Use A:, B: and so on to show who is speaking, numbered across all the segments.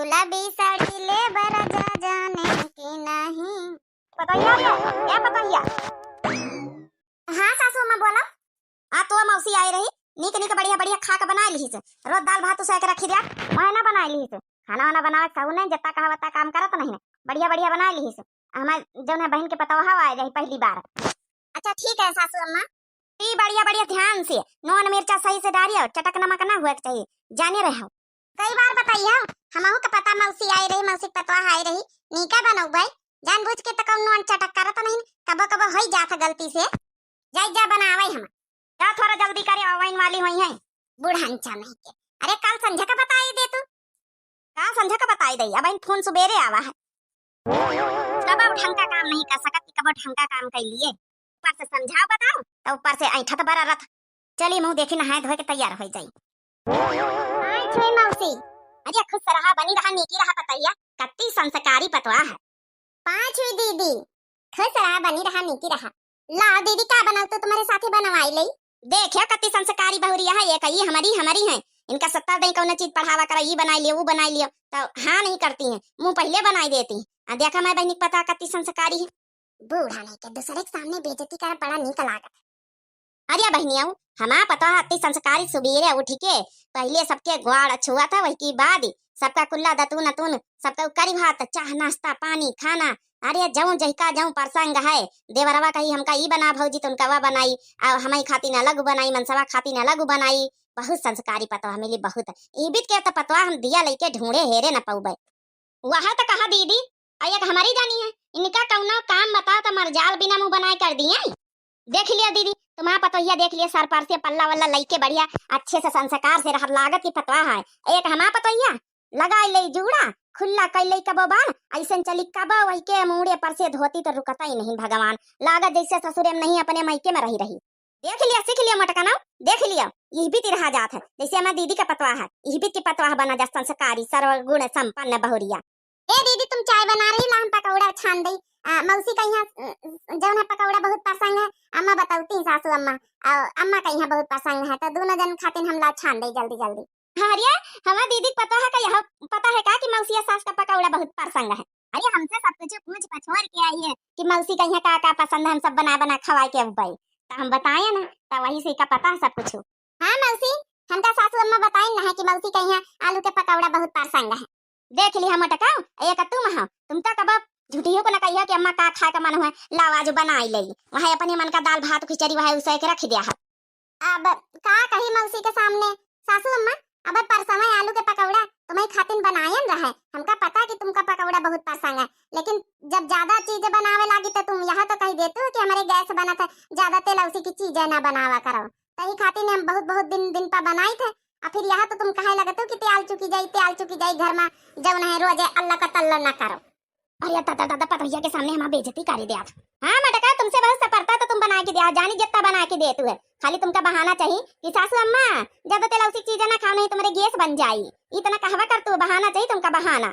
A: गुलाबी साड़ी ले बरजा जाने की नहीं। पतैया क्या पतैया? हाँ सासू अम्मा बोला। आ तो मौसी आई रही नीक नीक बढ़िया बढ़िया खा के बना ली रोज दाल भात उसे रखी दिया मैं ना बना ली खाना वाना बनावे कहू नहीं जत्ता कहा वत्ता काम करत नहीं बढ़िया बढ़िया बना ली हमारे जौन है बहन के पतोहा आई रही पहली बार। अच्छा ठीक है सासू अम्मा ती बढ़िया बढ़िया ध्यान से नून मिर्चा सही से डालियो चटक नमक ना हुआ चाहिए जाने रहे कई बार बताइए हमहू का पता मौसी आई रही मौसी पतोहा आई रही नीका बनऊ भाई जानबूझ के तक नून चटक करत नहीं कबो कबो हो जाता गलती से जाई जा बनावे हम जा थोड़ा जल्दी करे ऑनलाइन वाली हुई है बुढ़ांचा नहीं के। अरे कल संध्या का बताई दे तू कल संध्या का बताई दे अब फोन सुबेरे आवा है कब ढंग का काम नहीं कर सकत कब ढंग का काम कर लिए ऊपर से समझाओ बताओ तो ऊपर से ऐठा तो बड़ा रथ चली मुंह देखी नहाए धोए के तैयार हो जाई। हाय छुई मौसी अरे खुश रहा बनी रहा नीकी रहा पतैया कत्ती संस्कारी पतवा है। पांच हुई दीदी खुश रहा बनी रहा नीकी रहा लाओ दीदी क्या बनाओ तो तुम्हारे साथ ही बनवाई लई देखियो कत्ती संस्कारी बहुरिया है एक ये हमारी है इनका सत्ता दई कौन चीज पढ़ावा कर ये बनाई लियो वो बनाई लियो तो हाँ नहीं करती हैं मुंह पहले बनाई देती देखा मैं बहनी पता कत्ती संस्कारी है बूढ़ा नहीं के दूसरे के सामने बेइज्जती कर बड़ा निक लागत। अरे बहनिया हमा पता अति संस्कारी सुबेरे उठ के पहले सबके ग्वाड़ छुआ था वही की बाद सबका कुल्ला दतून अतून सबका करी भात चाह नाश्ता पानी खाना अरे जाऊं जहिका जाऊं प्रसंग है देवरवा कही हमका ई बना भौजी तो उनका वा बनाई और हमारी खातिर अलग बनाई मनसवा खातिर अलग बनाई बहुत संस्कारी पतवा मिली बहुत ईबित के तो पतवा हम दिया लेके ढूंढे हेरे न पाऊबे वहां तो कहा दीदी एक हमारी जानी है इनका कौनो काम बताओ तो मरजाल बिना मुंह बनाए कर दिए देख लिया दीदी तुम्हारा पतोहिया देख लिया सर पर से पल्ला वल्ला लईके बढ़िया अच्छे से संस्कार से रह लागत की पतवा है एक हमारा पतोहिया लगा ले जुड़ा खुला कैले कबो बाल ऐसे चली कबो वही के मुड़े पर से धोती तो रुकता ही नहीं भगवान लागत जैसे ससुरे में नहीं अपने मायके में रही देख लिया सीख लिया मटका ना देख लिया यह भी रहा जात है जैसे हमारी दीदी का पतवा है यह भी की पतवा बना जा संस्कारी सर्वगुण संपन्न बहुरिया। ए दीदी तुम चाय बना रही ला हम पकौड़ा छान दई मौसी का यहाँ जौन है पकौड़ा बहुत पसंद है अम्मा बताऊती सासू अम्मा अम्मा का यहाँ बहुत पसंद है तो दोनों जन खातिर हम ला छान दई जल्दी जल्दी। अरे हमारा दीदी पता है का यहाँ पता है का कि मौसी सास का पकौड़ा बहुत पसंद है अरे हमसे सब कुछ पूछ पछोर के आई है कि मौसी का यहाँ का पसंद है हम सब बना बना खवा के भाई तो हम बताए ना तो वही से का पता है सब कुछ। हाँ मौसी हमका सासू अम्मा बताए ना है कि मौसी का यहाँ आलू के पकौड़ा बहुत पसंद है देख लिया मटका एक तुम हो तुम तो कब झूठियों को न कहियो कि अम्मा का खा का मन है लाओ आज बनाई ले वहां अपने मन का दाल भात खिचड़ी वहां उसे के रख दिया है। अब का कही मौसी के सामने सासू अम्मा अब परसवा आलू के पकौड़ा तुम्हें खातिन बनायन रहे हमका पता कि तुमका पकौड़ा बहुत पसंद है लेकिन जब ज्यादा चीजें बनावे लगी तो तुम यहाँ तो कही देते हो कि हमारे गैस बना था ज्यादा तेल उसी की चीजें ना बनावा करो तही खातिन हम बहुत बहुत दिन पर बनाई थे और फिर यहाँ तो तुम कहे लगे तो कि त्याल चुकी जाई घर में जब नहीं रोजे अल्लाह का तल्ला ना करो। अरे दादा दादा पतैया के सामने हम बेइज्जती कर दिया। हाँ मटका तुमसे बहुत सपरता तो तुम बना के दिया जानी जितना बना के दे तू है खाली तुमका बहाना चाहिए कि सासू अम्मा ज्यादा तेल उसी चीजें ना खाओ नहीं तुम्हारे गैस बन जाई इतना कहवा कर तू बहाना चाहिए तुमका बहाना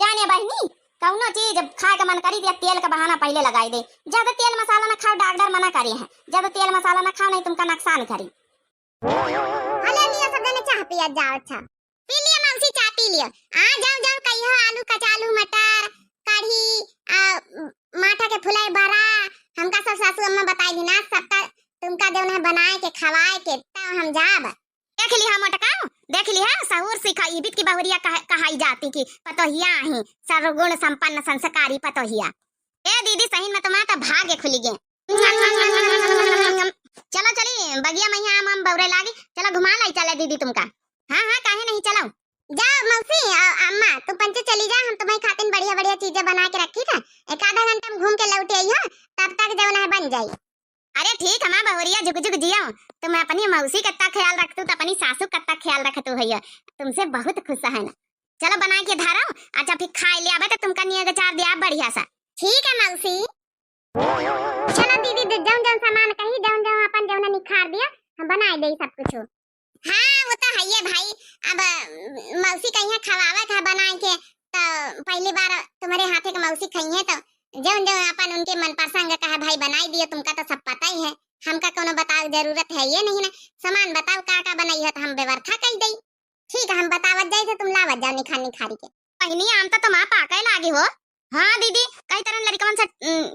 A: जाने बहनी कौनो चीज खा का मन करी दिया तेल का बहाना पहले लगाई दे ज्यादा तेल मसाला ना खाओ डॉक्टर मना करे है ज्यादा तेल मसाला ना खाओ नहीं तुमका नुकसान करी। हले लिया सब जने चाह पिया जाओ अच्छा पी लिया मौसी चाह पी लिया आ जाओ जाओ कहियो आलू कचालू मटर कढ़ी माठा के फुलाई बरा हमका सब सासू अम्मा बताई दी ना सबका तुमका देव ने बनाए के खवाए के तब हम जाब देख लिया मटका देख लिया सहूर सिखाई बीत की बहुरिया कहाई जाती की पतोहिया ही सर्वगुण संपन्न संस्कारी पतोहिया। ए दीदी सही में तुम्हारा भाग्य खुली गए चलो चली बगिया मैया आम बौरे लागी चलो घुमा लाई चले दीदी तुमका। हाँ हाँ काहे नहीं चलो जाओ मौसी अम्मा तुम पंचे चली जा हम तुम्हें खातिर बढ़िया बढ़िया चीजें बना के रखी था एक आधा घंटा में घूम के लौटे आई हो तब तक जब ना बन जाई। अरे ठीक है माँ बहुरिया झुक झुक जियो तुम अपनी मौसी कत्ता ख्याल रखतू तो अपनी सासू कत्ता ख्याल रखतू भैया तुमसे बहुत खुश है ना चलो बना के धारो अच्छा फिर खा लिया तो तुमका नियत चार दिया बढ़िया सा। ठीक है मौसी चलो दीदी जौन जौन सामान कही जौन जौन अपन जौन निखार दिया हम बनाई दे सब कुछ। हाँ वो तो है ये भाई अब मौसी कहीं खवावा था बना के तो पहली बार तुम्हारे हाथे के मौसी खाई है तो जौन जौन अपन उनके मन पसंद का है भाई बनाई दियो तुमका तो सब पता ही है हमका कोनो बताओ जरूरत है ये नहीं ना सामान बताओ का बनाई है तो हम व्यवस्था कर दई ठीक है हम बतावत जाए तो तुम लावत जाओ निखारी के। पहिनी आम तो माँ पाके लागे हो। हाँ दीदी कई तरह लड़कवन से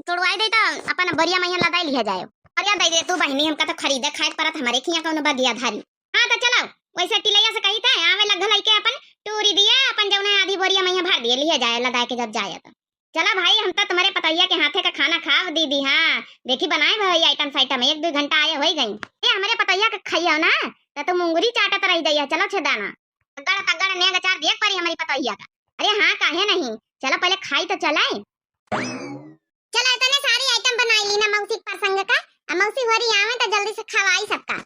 A: तोड़वाई दे तो अपन बरिया मैया लदाई लिया जाए। अरे दे दे तू बहिनी हमका तो खरीदे खाए परत हमारे खिया कौन बदिया धारी। हाँ तो चलो वैसे टिलैया से कही था आवे लग लइके अपन टूरी दिया अपन जौने आधी बोरिया मैया भर दिए लिया जाए लदाई के जब जाए तो। चला भाई हम तो तुम्हारे पतैया के हाथे का खाना खाओ दीदी। हाँ देखी बनाए भाई आइटम साइटम 1-2 घंटा आए हो गई। ये हमारे पतैया के खाइयो ना तो मुंगरी चाटत रह जाइए। चलो छेदाना तगड़ तगड़ नेग चार देख परी हमारी पतैया का। अरे हाँ काहे नहीं चलो पहले खाई तो चलाए। चलो इतने सारी आइटम बनाई ली ना मौसी प्रसंग का। मौसी होरी आवे तो जल्दी से खवाई सबका।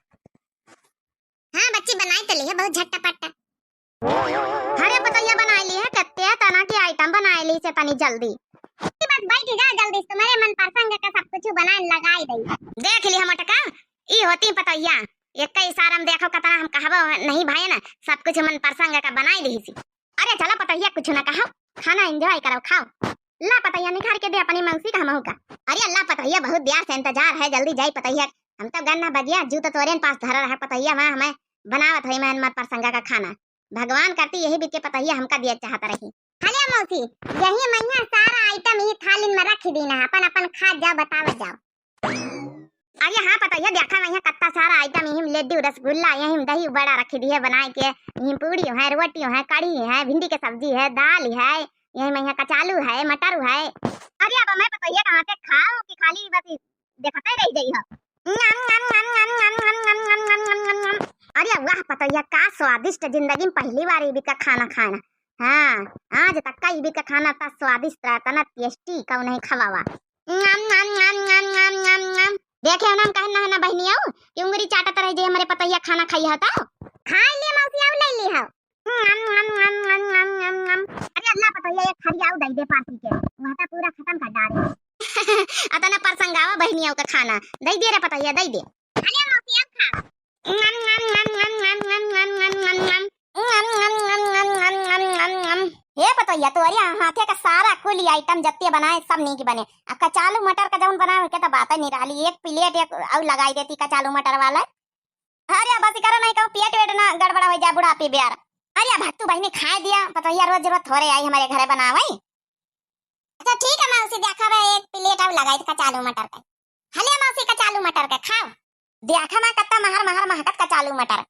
A: हाँ बच्ची बनाई तो ली है बहुत झट्टा-पट्टा। अरे पतैया बनाई ली है कत्ते तना की आइटम बनाई ली से तनी जल्दी। बस बैठ जा जल्दी तुम्हारे मन प्रसंग का सब कुछ बनाए लगाई दई। देख ली हम टका ई होती पतैया एक ही इशारा में देखो कतना हम कहबो नहीं भाई ना सब कुछ मन प्रसंग का बनाई ली सी। अरे चलो पतैया कुछ ना कहो खाना एंजॉय करो खाओ। ला पतैया निखार के दे अपनी मौसी का हमहू का। अरे अल्लाह पतैया बहुत देर से इंतजार है जल्दी जाई पतैया। हम तो गन्ना बजिया जू तो तोरे पास धरा रहा पतैया वहां हमें बनावत है मैं प्रसंग का खाना। भगवान करती यही बीत के पतैया हमका दिया चाहता रही। हले मौसी यही मैया सारा आइटम ही थाली में रख दीना अपन अपन खा जा बताव जाओ। अरे हाँ पतैया देखा मैया कत्ता सारा आइटम यही लड्डू रसगुल्ला यही दही बड़ा रखी दी है बनाए के यही पूड़ी है रोटी है कड़ी है भिंडी के सब्जी है दाल है यही मैया कचालू है मटर है। अरे अब मैं पतैया कहाँ से खाओ कि खाली बस देखते रह गई हो। अरे वाह पतैया का स्वादिष्ट जिंदगी में पहली बार इबी का खाना खाना। हाँ आज तक का इबी का खाना था स्वादिष्ट रहता ना टेस्टी कौ नहीं खवावा। देखे नाम कहना है ना बहनी आओ उंगली चाटत रह जे हमारे पतैया खाना खाई होता खा ले मौसी आओ ले ली हो। अरे अल्लाह पतैया एक खरी आओ दई दे पार्टी के वहां तो पूरा खत्म कर डाले। अतना परसंगावा बहनी आओ का खाना दई दे रे पतैया दई दे। अरे मौसी अब खा। ये पतैया तो अरे हाथे का सारा कुल आइटम जत्ते बनाए सब नीक बने। अब कचालू मटर का जौन बनावे के तो बात ही नहीं रही एक प्लेट एक और लगाई देती कचालू मटर वाला। अरे बस करो नहीं कहो पेट वेट ना गड़बड़ा हो जाए बुढ़ापे ब्यार। अरे भक्तू बहनी खा दिया पतैया रोज जरूरत थोड़े आई हमारे घरे बनावे। अच्छा ठीक है मौसी देखा एक प्लेट और लगाई कचालू मटर का। हले मौसी कचालू मटर का खाओ देखा मैं कत्ता महर महर महकत कचालू मटर।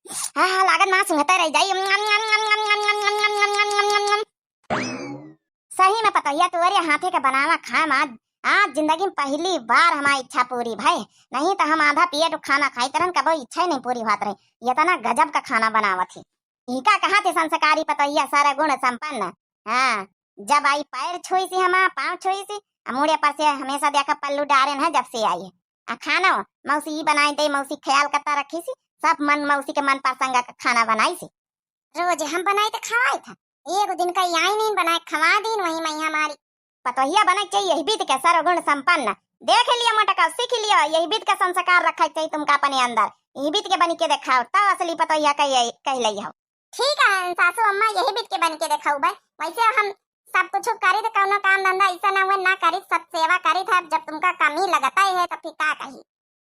A: हाँ हाँ लागत मां सुंघते रह जाई। सही में पतैया तो अरे हाथे का बनावा खाम आज जिंदगी में पहली बार हमारी इच्छा पूरी भाई। नहीं तो हम आधा पेट खाना खाई तरन कबो इच्छा ही नहीं पूरी होत रही। ये तना गजब का खाना बनावत थी इका कहा थे संस्कारी पतैया सारा गुण संपन्न। हाँ जब आई पैर छुई सी हम पाँव छुई सी मुड़े पर से हमेशा देखा पल्लू डारे है जब से आई है खाना मौसी बनाई दे मौसी ख्याल करता रखी सी सब मन मौसी के मन प्रसंग का खाना बनाई सी। रोज हम बनाई तो खवाई था एक दिन का यही नहीं बनाए खवा दिन वही मैया हमारी पतोहिया बना चाहिए यही बीत के सर्वगुण संपन्न। देख लिया मोटका सीख लिया यही बीत का संस्कार रखा चाहिए तुमका अपने अंदर यही बीत के बन के दिखाओ तब असली पतोहिया कह लई हो। ठीक है सासू अम्मा यही बीत के बन के दिखाओ भाई। वैसे हम सब कुछ करी तो कौनो काम धंधा ऐसा ना हुए ना करी सब सेवा करी था जब तुमका कमी लगता ही है तो फिर का कही।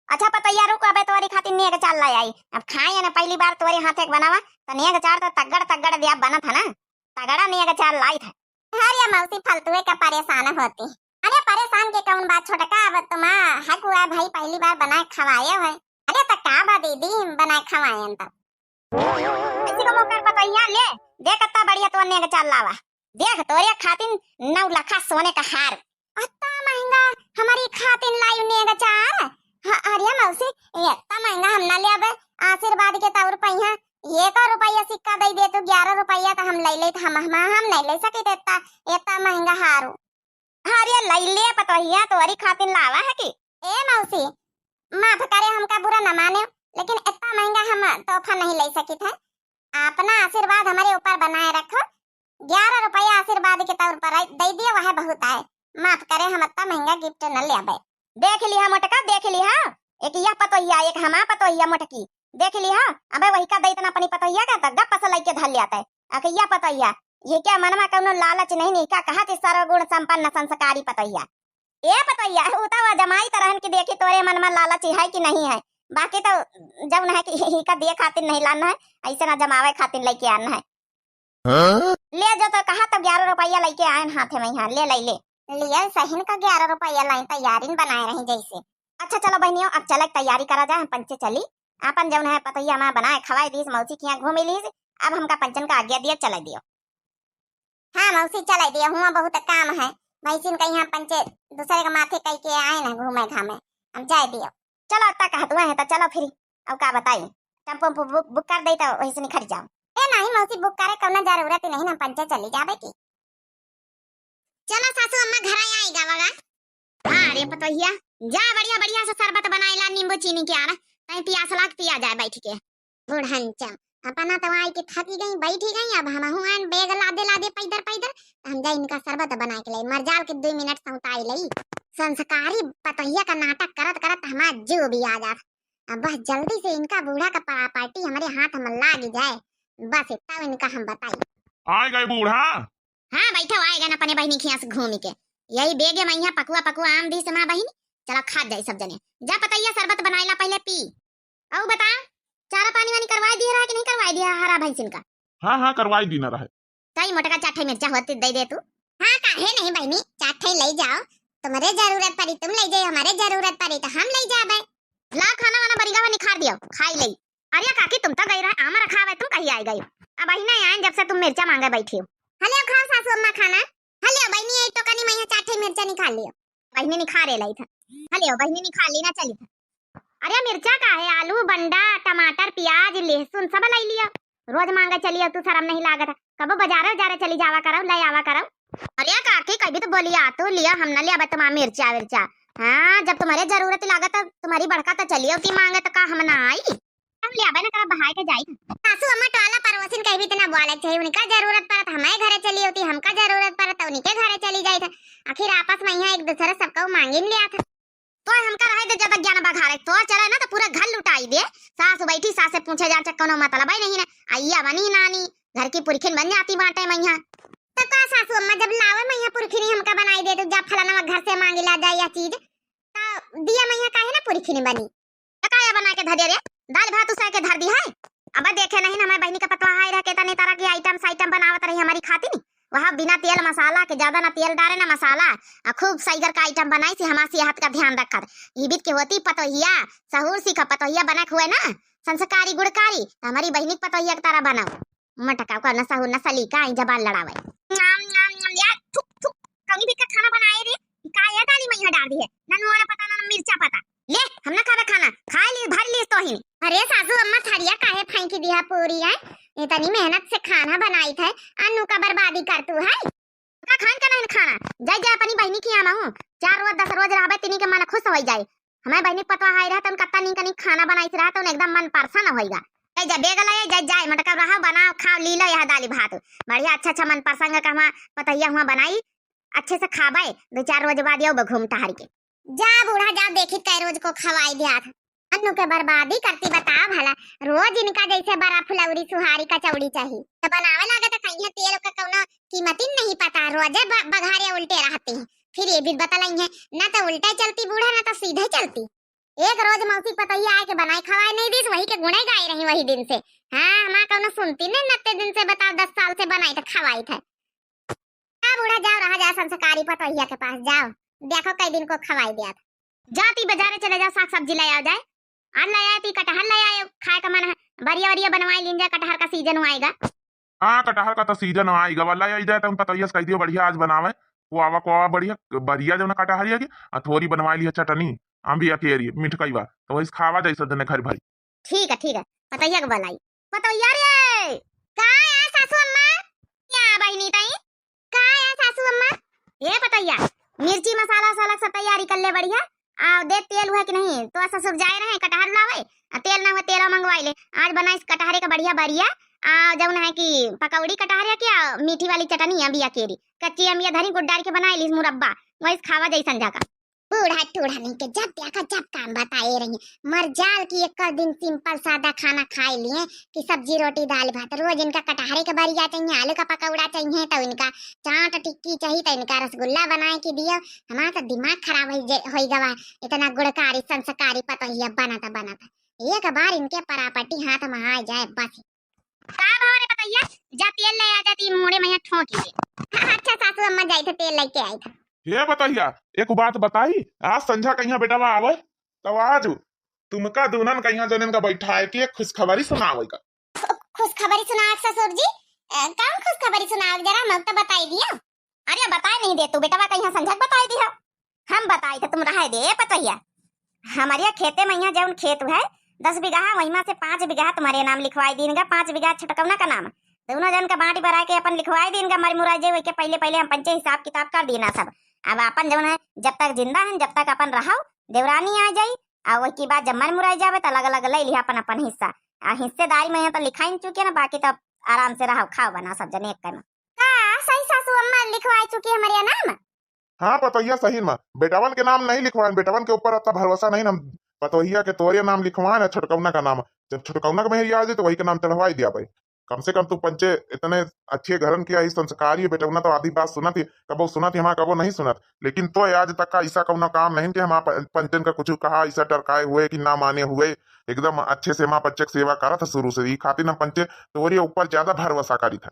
A: अच्छा पतैया रुको अबे तोरी खातिर नेग चाल लाई आई अब खाए ना पहली बार तोरे हाथे बनावा तो नेग चार तो तगड़ तगड़ दिया बना था ना तगड़ा नेग चाल लाई था। अरे मौसी फालतू का परेशान होती। अरे परेशान के कौन बात छोटका अब तुम हक हुआ भाई पहली बार बनाए खवाए है। अरे तो का बा दीदी बनाए खवाए तब किसी को मौका पतैया ले देख कितना बढ़िया तो नेग चाल लावा देख तोरे खातिर 9 लाख सोने का हार इतना महंगा हमारी खातिर लाई नेग चाल। अरे मौसी इतना महंगा हम ना ले अब आशीर्वाद के तौर पर यहाँ 1 रुपया सिक्का दे दे तो 11 रुपया तो हम ले ले हम नहीं ले सके इतना महंगा हारू। अरे ले ले पतोहिया तोरी खातिर लावा है कि ए मौसी माफ करे हमका बुरा न माने लेकिन इतना महंगा हम तोहफा नहीं ले सके थे। अपना आशीर्वाद हमारे ऊपर बनाए रखो 11 रुपया आशीर्वाद के तौर पर दे दिए वह बहुत है। माफ करे हम इतना महंगा गिफ्ट न ले आबे। देख लिया मोटका देख लिया एक यह पतोहिया एक हमा पतोहिया मोटकी देख लिया अबे वही का दैतना अपनी पतोहिया का तक गप लाई के धर लियाता है अकैया पतोहिया ये क्या मनमा कौनो लालच नहीं का कहा थी सर्वगुण संपन्न संस्कारी पतोहिया। ए पतोहिया उता हुआ जमाई तरहन की देखी तोरे मन में लालच है कि नहीं है बाकी तो जब न है कि ही का दे खातिर नहीं लाना है ऐसे ना जमावे खातिर लेके आना है। ले जो तो कहा तो 11 रुपया लेके आए हाथे में यहाँ ले ले लिया सहीन का 11 रुपया लाई तैयारी बनाए रही जैसे। अच्छा चलो बहनियों अब चले तैयारी करा जाए पंचे चली अपन जौन है पतैया माँ बनाए खवाई दी मौसी की यहाँ घूमी ली अब हमका पंचन का आज्ञा दिया चला दियो। हाँ मौसी चला दिया हुआ बहुत काम है भैंसिन का यहाँ पंचे दूसरे का माथे कह के आए ना घूमे घामे अब जाए दियो। चलो अत्ता कहत हुआ है तो चलो फिर अब का बताई टेम्पो बुक कर दे तो वही से निखट जाओ। ए नहीं मौसी बुक करे कौन जरूरत नहीं ना पंचे चली जावे की। चलो सासू अम्मा घर आएगा वगा। हाँ अरे पतोहिया जा बढ़िया बढ़िया से शरबत बनाएला नींबू चीनी के आना कहीं प्यास लाग पिया जाए बैठ के। बुढ़नचम अपना तो आई के थकी गई बैठी गई अब हम हुआन बेग लादे लादे पैदर पैदर हम जा इनका शरबत बना के ले मरजाल के 2 मिनट सौताई लई संस्कारी पतोहिया का नाटक करत करत हमारा जो भी आ जात। अब बस जल्दी से इनका बूढ़ा का पार्टी हमारे हाथ में लाग जाए बस इतना इनका हम बताई।
B: आ गए बूढ़ा।
A: हाँ बैठो आएगा ना अपने बहनी खिया से घूम के यही बेगे मैं यहाँ पकुआ पकुआ आम दी से माँ बहनी चलो खा जाए सब जने जा पतैया शरबत बनाइला पहले पी और बता चारा पानी वानी करवा दिया रहा कि नहीं करवा दिया हरा भैंसिन का।
B: हाँ हाँ करवाई दी ना रहे
A: कई मोटका चाठे मिर्चा होती दे दे तू। हाँ काहे नहीं बहनी चाठे ले जाओ तुम्हारे जरूरत पड़ी तुम ले जाओ हमारे जरूरत पड़ी तो हम ले जाबे। ला खाना वाना बरिगा में निखार दियो खाई ले। अरे काकी तुम तो गई रहा आमा रखा हुआ तुम कहीं आई गई अब बहनी नहीं आए जब से तुम मिर्चा मांगे बैठी हो। हले खाओ सासू अम्मा खाना हले बहनी एक तो कनी मैं चाठे मिर्चा निकाल लियो बहनी निखारे लाई था हले बहनी निकाल ली ना चली था। अरे मिर्चा का है आलू बंडा टमाटर प्याज लहसुन सब लाई लिया रोज मांगे चलिए तू शर्म नहीं लागत कब बाजार जा चली जावा करो ले आवा करो। अरे काकी कभी तो बोली आ तो लिया हम न लिया तुम मिर्चा विर्चा। हाँ जब तुम्हारे जरूरत लागत तुम्हारी बड़का तो चलिए की मांगे तो का हम ना आई हम लिया ना कर बहाय के जाई। सासू अम्मा टोला पड़ोसिन कहीं भी तो ना बोले थे उनका जरूरत पड़त हमारे घरे चली होती हमका जरूरत पड़त उनके घरे चली जाई था आखिर आपस में यहाँ एक दूसरे सबका मांगिन लिया था तो हमका रहे दे ज्यादा ज्ञान बघारे तो चले ना तो पूरा घर लुटाई दे। सास बैठी सास से पूछे जा कोनो मतलब ही नहीं ना आइया बनी नानी घर की पुरखिन बन जाती बाटे मैया तो का सासू अम्मा जब लावे मैया पुरखिनी हमका बनाई दे तो जब फलाना घर से मांगी ला जाए या चीज तो दिया मैया काहे ना पुरखिनी बनी काया बना के धरे रे दाल भात उसा के धर दी है। अब देखे नहीं ना हमारी बहनी का पतवा हाई रह के तने तरह की आइटम बनावत रही हमारी खाती नहीं वहाँ बिना तेल मसाला के ज्यादा ना तेल डाले ना मसाला खूब सईगर का आइटम बनाई सी हमारी सेहत का ध्यान रखत ये बीत के होती पतोहिया सहूर सी का पतोहिया बना हुए ना संस्कारी गुड़कारी हमारी बहनी पतोहिया की तरह बनाओ मटका का न सहूर न सलीका जबान लड़ावे यार थुक थुक कहीं भी का खाना बनाए रे का ये डाली मैं डाल दी है ना नोरा पता ना मिर्चा पता ले हम ना खावे खाना खा ली भर ली तो ही। अरे सासू अम्मा थड़िया काहे फेंकी दिया पूरी है इतनी मेहनत से खाना बनाई थे अन्नू का बर्बादी कर तू है का खान का नहीं खाना जाय जाय अपनी बहनी की आमा हूं 4 रोज 10 रोज रहबे तिनी के मन खुश हो जाए हमारे बहनी पतवा हाई रहत उन कत्ता नी कनी खाना बनाई रहत उन एकदम मन प्रसन्न होएगा जाय जा बेग ले जाय जाय मतलब रहा बनाओ खाओ ली लो यह दाली भात बढ़िया अच्छा अच्छा मन प्रसंग का हम पतैया हुआ बनाई अच्छे से खाबे 2-4 रोज बाद यो घूम टहर के जा बूढ़ा जा देखी कै रोज को खवाई दिया था अन्नू के बर्बादी करती बता भला रोज इनका जैसे बड़ा फुलौरी सुहारी कचौड़ी चाहिए तो बनावे लगे तो कहीं तेल का कौनो कीमत ही नहीं पता रोजे बघारे उल्टे रहते हैं फिर ये भी बतलाई है ना तो उल्टे चलती बूढ़ा ना तो सीधे चलती। एक रोज मौसी पतैया आके बनाई खवाई नहीं दी वही के गुणे गाई रही वही दिन से। हाँ हमारा कौनो सुनती नहीं नत्ते दिन से बताओ 10 साल से बनाई तो खवाई थे बूढ़ा जाओ रहा जा संस्कारी पतैया के पास जाओ देखो कई दिन को खवाई दिया था जाती बाजारे चले जाओ साग सब्जी ले आ जाए आज ले आती कटहल ले आए खाए का मन है बढ़िया बढ़िया बनवाई लीजिए कटहल का सीजन आएगा।
B: हाँ कटहल का तो सीजन आएगा वाला आई जाए तो उन पतैया से कह दियो बढ़िया आज बनावे कोवा कोवा बढ़िया बढ़िया जो ना कटहल की थोड़ी बनवा ली चटनी अम्बिया केरी मिठकई बा तो वही खावा जैसा जने घर भरी।
A: ठीक है पतैया के बनाई पतैया रे का है सासू अम्मा क्या बहनी ताई का है सासू अम्मा ये पतैया मिर्ची मसाला साला सब तैयारी कर ले बढ़िया आ दे तेल हुआ कि नहीं तो ऐसा सब जाए रहे कटहल लावे तेल ना हुआ तेल मंगवाई ले आज बनाई कटहरे का बढ़िया बढ़िया जौन है कि पकौड़ी कटहरे क्या मीठी वाली चटनी अम्बिया केरी कच्ची अम्बिया धरी गुड़ डाल के बनाई ली मुरब्बा वही खावा जैसन जाका बूढ़ा टूढ़ा नहीं के जब देखा जब काम बताए रही मरजाल की एक दिन सिंपल सादा खाना खाए लिए कि सब्जी रोटी दाल भात रोज इनका कटहरे का बरिया चाहिए आलू का पकौड़ा चाहिए तो इनका चाट टिक्की चाहिए तो इनका रसगुल्ला बनाए के दियो हमारा तो दिमाग खराब हो गवा इतना गुड़कारी संस्कारी पतैया बनाता एक बार इनके परापट्टी हाथ में आ जाए बस का पतैया जा तेल ले आ जाती मोड़े में ठोकी दे। अच्छा सासू अम्मा जाई थे तेल लेके आई था।
B: ये बताइया एक बात बताई, आज संझा कहीं बेटा आवे तो आज तुमका दुनन कहीं जनन का बैठा है कि खुशखबरी सुनावे का।
A: खुशखबरी सुनाओ ससुर जी, कौन खुशखबरी सुनाओ जरा मत तो बताई दिया। अरे बताए नहीं दे तू बेटा कहीं संझा बताई दिया, हम बताई थे तुम रह दे पतैया। हमारे खेते में यहाँ जौन खेत है 10 बीघा वही में से 5 बीघा तुम्हारे नाम लिखवाई देंगे, 5 बीघा छटकवना का नाम दोनों जन का बांट बरा के अपन लिखवाई देंगे। मर मुराई जे के पहले पहले हम पंचे हिसाब किताब कर देना सब। अब अपन जौन है जब तक जिंदा है जब तक अपन रहो देवरानी आ जाई और वही की बात जब मर मुराई जावे तो अलग अलग ले लिया अपन अपन हिस्सा। हिस्सेदारी में तो लिखाई चुके ना, बाकी तो आराम से रहो खाओ बना सब जने एक का सही सासू अम्मा लिखवाई चुकी हमारे नाम।
B: हाँ पतोहिया सही में बेटावन के नाम नहीं लिखवाए, बेटावन के ऊपर इतना भरोसा नहीं ना। पतोहिया के तोरे नाम लिखवाए छुटकौना का नाम, जब छुटकौना का मेहरी आ जाए तो वही का नाम चढ़वाई दिया भाई। कम से कम तू पंचे इतने अच्छे घरन किया संस्कारी बेटौना तो आधी बात सुना थी, कबो सुना थी हमारा कबो नहीं सुनत, लेकिन तो आज तक का ऐसा कौना काम नहीं कि हम पंचन का कुछ कहा ऐसा टरकाए हुए कि ना माने हुए। एकदम अच्छे से माँ बच्चे की सेवा करा था शुरू से, ये खातिर ना पंचे तोरे ऊपर ज्यादा भरोसा करी था।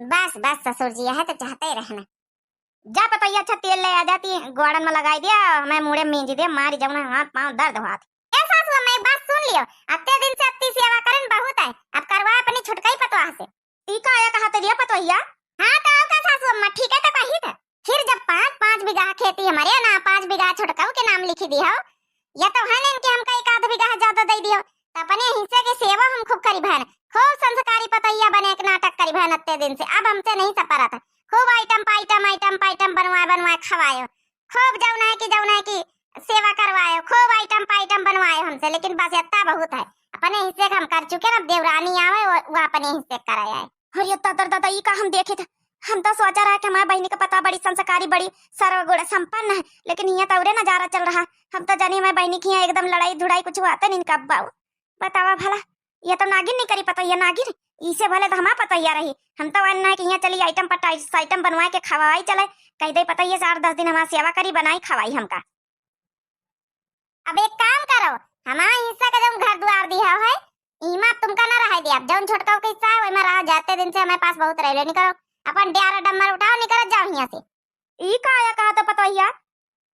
A: बस बस ससुर जी है तो चाहते ही रहना। जा पतैया अच्छा तेल ले आ जाती गोड़न में लगाई दिया, मैं मुड़े में जी दे मारी जमुना हाथ पांव दर्द हुआ। ए सासू मैं बात सुन लियो, अत्ते दिन से अत्ती सेवा करन बहुत है, अब करवा अपनी छुटकाई पतवा से। टीका आया कहा तेरी पतैया। हां तो का सासू अम्मा ठीक है तो कही था। फिर जब 5 बीघा खेती हमारे ना 5 बीघा छुटकाऊ के नाम लिखी दियो, या तो है न कि हमका 1 आध बीघा ज्यादा दे दियो, अपने हिस्से की सेवा हम खूब करी बहन, खूब संस्कारी पतैया बने एक नाटक करी बहन अत्ते दिन से। अब हमसे नहीं सपरा था, खूब आइटम पाइटम बनवाए खवायो, खूब जौन है कि सेवा करवाए, खूब आइटम बनवाए हमसे। लेकिन बस इतना बहुत है, अपने हिस्से का हम कर चुके ना, देवरानी आवे वो अपने हिस्से कराया है। और ये दादा ई का हम देखे थे, हम तो सोचा रहा कि हमारी बहनी का पता बड़ी संस्कारी बड़ी सर्वगुण संपन्न है, लेकिन यहाँ तो उरे नजारा चल रहा। हम तो जानी हमारी बहनी की एकदम लड़ाई धुड़ाई कुछ हुआ था नहीं कब बाऊ बतावा भला। ये तो नागिन नहीं करी पता, ये नागिन इसे भले तो हमारा पता ही रही। हम तो अन्ना है कि यहाँ चली आइटम बनवाए के खवाई चले, कह दे पता ये 8-10 दिन हमारा सेवा करी बनाई खवाई हमका। अब एक काम करो, हमारा हिस्सा का जो घर द्वार दिया है इमा तुमका ना रह दिया, जौन छोटका के हिस्सा है वही रहा। जाते दिन से हमारे पास बहुत रह नहीं करो, अपन डेरा डम्मर उठाओ निकल जाओ यहाँ से। ई का आया कहा तो पता ही।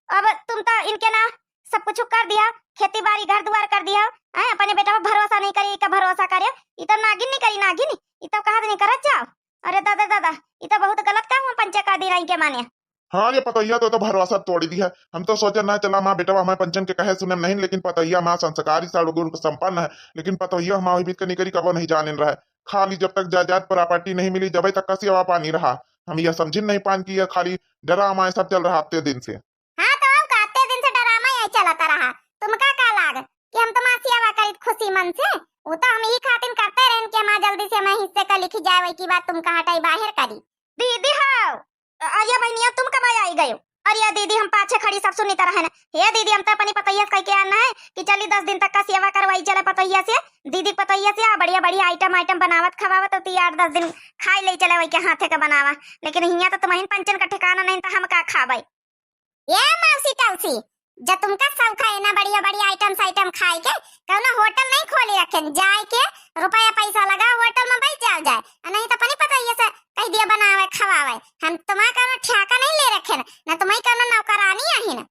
A: अब तुम तो इनके ना सब कुछ कर दिया, खेती बाड़ी घर द्वार कर दिया, अपने बेटा पर भरोसा नहीं करी का भरोसा करे। ये तो नागिन नहीं करी, नागिन ये तो कहा नहीं करत जाओ। अरे दादा ये तो बहुत गलत काम पंचे का दी रही के माने।
B: हाँ ये पतैया तो भरोसा तोड़ी दी है। हम तो सोचे ना चला माँ बेटा हमारे पंचन के कहे सुने नहीं, लेकिन पतैया माँ संस्कारी गुण संपन्न है, लेकिन पतैया हमारी बीत नहीं करी कबो नहीं जाने रहा है। खाली जब तक जायदाद प्रॉपर्टी नहीं मिली जब तक का सेवा पानी रहा, हम यह समझ नहीं पान की खाली डरा हमारे सब चल रहा हफ्ते दिन से।
A: हाँ तो हम कहते दिन से डरामा यही चलता रहा, तुमका का लाग कि हम तुम्हारी सेवा करी खुशी मन से। वो तो हम ही खातिर करते रहन कि हमारा जल्दी से हमारे हिस्से का लिखी जाए, वही की बात तुमका हटाई बाहर करी। दीदी हां अरे बहनिया तुम कब आई गयो। अरे दीदी हम पाछे खड़ी सब सुनी तरह है ना। हे दीदी हम तो अपनी पतैया कह के आना है कि चली 10 दिन तक का सेवा करवाई चले पतैया से। दीदी पतैया से बढ़िया बढ़िया आइटम बनावत खवावत तो 8-10 दिन खाई ले चले वही के हाथे का बनावा, लेकिन हिया तो तुम्हें पंचन का ठिकाना नहीं तो हम का खाबै। ये मौसी टौसी जब तुमका सब खाए ना बढ़िया बढ़िया आइटम खाए के कौनो होटल नहीं खोले रखें, जाए के रुपया पैसा लगा होटल में बैठ जाओ जाए, नहीं तो अपनी पतैया से कह दिया बनावे खवावे। हम तुम्हारा कौनो ठेका नहीं ले रखे ना तुम्हें कौनो नौकरानी आई ना।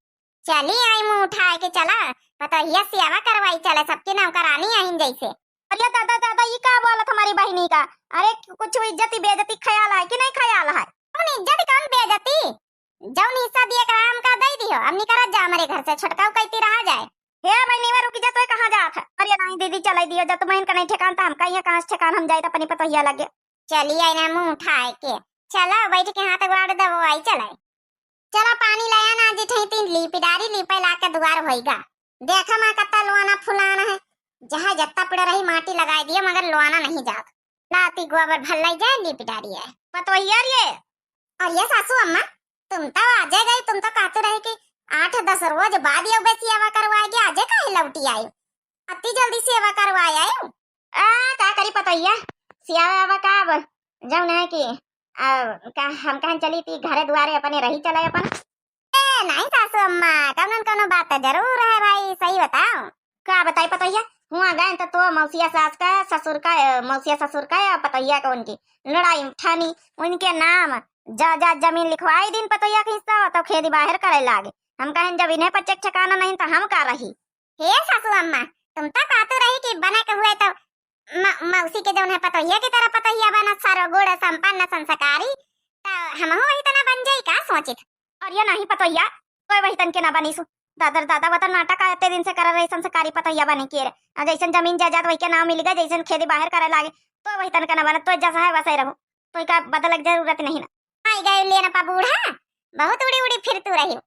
A: चली आई मुंह उठाए के चला पतैया सेवा करवाई चले सबकी नौकरानी आई जैसे। अरे दादा ये का बोला तुम्हारी बहनी का। अरे कुछ इज्जती बेइज्जती ख्याल है कि नहीं ख्याल है? कौन इज्जत कौन बेइज्जती, जौन हिस्सा दिए कराम का दे दियो, अब निकल जा हमारे घर से छटकाऊ कहती रहा जाए। हे बहनी वा रुक जा, तो कहां जात है? अरे नहीं दीदी चलाई दियो, जब तुम्हें इनका नहीं ठिकान था हम कहिए कहां से ठिकान हम जाए तो अपनी पतैया लगे। चली आई ना मुंह उठाए के चला बैठ के हाथ गुआड़ दबो आई चलाई। चला पानी लाया ना जी ठई 3 लीपिडारी लीपे ला के दुआर होइगा। देखा मां कत्ता लोआना फुलाना है, जहां जत्ता पड़ रही माटी लगाई दिए मगर लोआना नहीं जात। लाती गोबर भल्लाई जाए लीपिडारी है पतैया रे। और ये सासू अम्मा तुम तो आजे गई, तुम तो कहते रहे कि 8-10 रोज बाद ये सेवा करवाएगी, आजे काहे लौटी आई? अति जल्दी सेवा करवाए आयो। का करी पतैया सेवा का अब जब ना कि हम कहां चली थी घरे द्वारे अपने रही चले अपन। ए नहीं सासू अम्मा कौन बात है जरूर है भाई, सही बताओ। का बताई पतैया हुआ गए तो मौसिया सास का ससुर का मौसिया ससुर का या पतैया का उनकी लड़ाई ठानी उनके नाम जा जा जमीन लिखवाई दिन पतैया का हिस्सा तो खेती बाहर करे लागे। हम कहें जब इन्हें पचक ठिकाना नहीं तो हम का रही। हे सासू अम्मा तुम तो कहते रही कि बना के हुए तो मौसी के जौन है पतैया की तरह पतैया बना सारो गुड़ संपन्न संस्कारी तो हम वही तना बन जाई का सोचित। और ये नहीं पतैया कोई वही तन के ना बनीसु दादर दादा वतन नाटक आते दिन से कर रही संस्कारी पतैया बने के रे जैसन जमीन जायदाद वही के नाम मिल गए जैसन खेती बाहर करे लागे तो वही तन का ना बने तो जैसा है वैसा ही रहो तो का बदल जरूरत नहीं ना। आई गए लेना पा बूढ़ा बहुत उड़ी उड़ी फिर तू रही